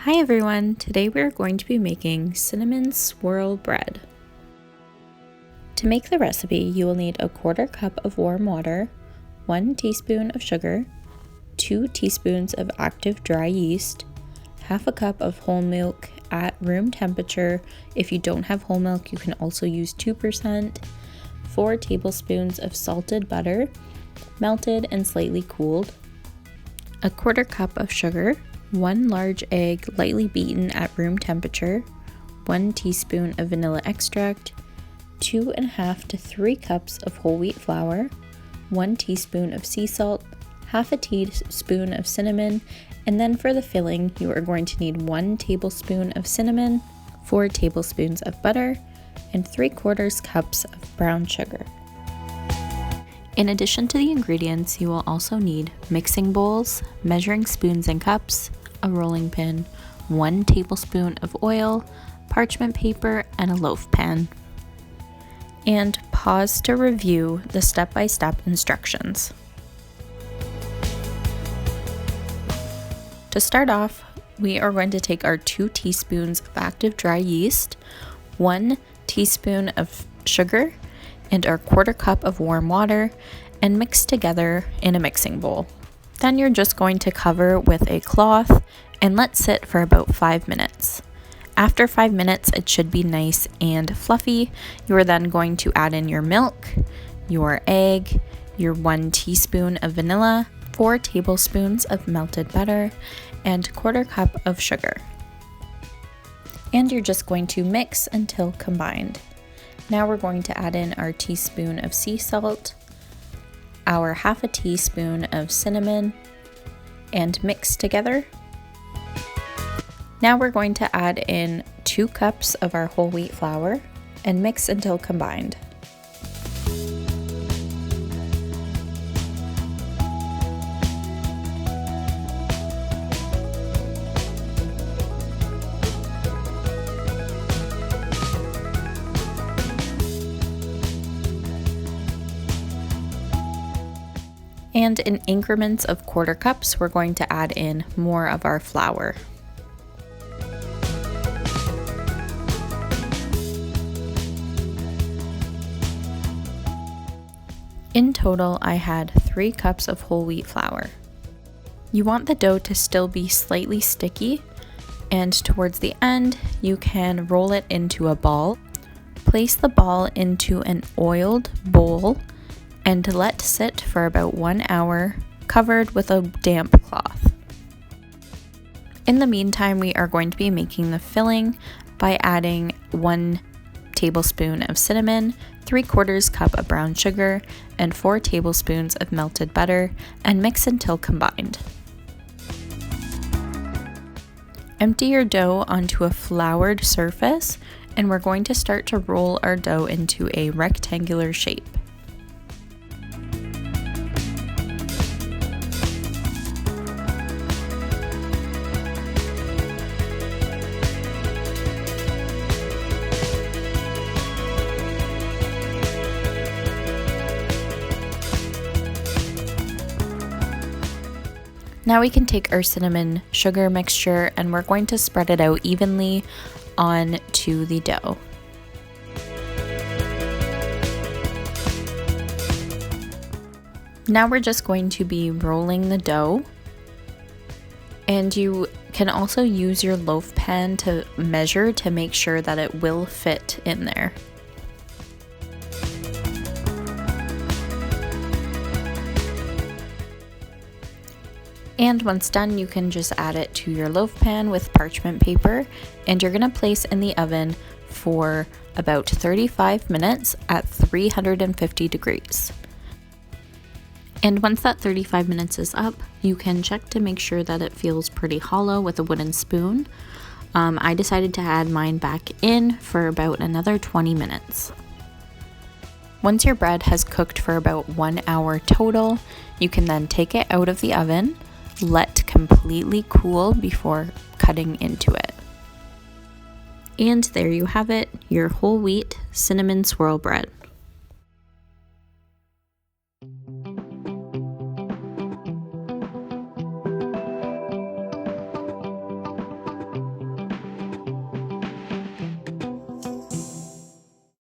Hi everyone, today we're going to be making cinnamon swirl bread. To make the recipe, you will need a 1/4 cup of warm water, 1 teaspoon of sugar, 2 teaspoons of active dry yeast, 1/2 cup of whole milk at room temperature. If you don't have whole milk, you can also use 2%, 4 tablespoons of salted butter, melted and slightly cooled, a 1/4 cup of sugar, 1 large egg lightly beaten at room temperature, 1 teaspoon of vanilla extract, 2.5 to 3 cups of whole wheat flour, 1 teaspoon of sea salt, 1/2 teaspoon of cinnamon, and then for the filling, you are going to need 1 tablespoon of cinnamon, 4 tablespoons of butter, and 3/4 cups of brown sugar. In addition to the ingredients, you will also need mixing bowls, measuring spoons and cups, a rolling pin, 1 tablespoon of oil, parchment paper, and a loaf pan. And pause to review the step-by-step instructions. To start off, we are going to take our 2 teaspoons of active dry yeast, 1 teaspoon of sugar, and our 1/4 cup of warm water and mix together in a mixing bowl. Then you're just going to cover with a cloth and let sit for about 5 minutes. After 5 minutes, it should be nice and fluffy. You are then going to add in your milk, your egg, your 1 teaspoon of vanilla, 4 tablespoons of melted butter, and 1/4 cup of sugar. And you're just going to mix until combined. Now we're going to add in our teaspoon of sea salt, our 1/2 teaspoon of cinnamon, and mix together. Now we're going to add in 2 cups of our whole wheat flour and mix until combined. And in increments of 1/4 cups, we're going to add in more of our flour. In total, I had 3 cups of whole wheat flour. You want the dough to still be slightly sticky, and towards the end, you can roll it into a ball. Place the ball into an oiled bowl and let sit for about 1 hour, covered with a damp cloth. In the meantime, we are going to be making the filling by adding 1 tablespoon of cinnamon, 3/4 cup of brown sugar, and 4 tablespoons of melted butter, and mix until combined. Empty your dough onto a floured surface, and we're going to start to roll our dough into a rectangular shape. Now we can take our cinnamon sugar mixture and we're going to spread it out evenly onto the dough. Now we're just going to be rolling the dough, and you can also use your loaf pan to measure to make sure that it will fit in there. And once done, you can just add it to your loaf pan with parchment paper, and you're gonna place in the oven for about 35 minutes at 350 degrees. And once that 35 minutes is up, you can check to make sure that it feels pretty hollow with a wooden spoon. I decided to add mine back in for about another 20 minutes. Once your bread has cooked for about 1 hour total, you can then take it out of the oven, let completely cool before cutting into it. And there you have it, your whole wheat cinnamon swirl bread.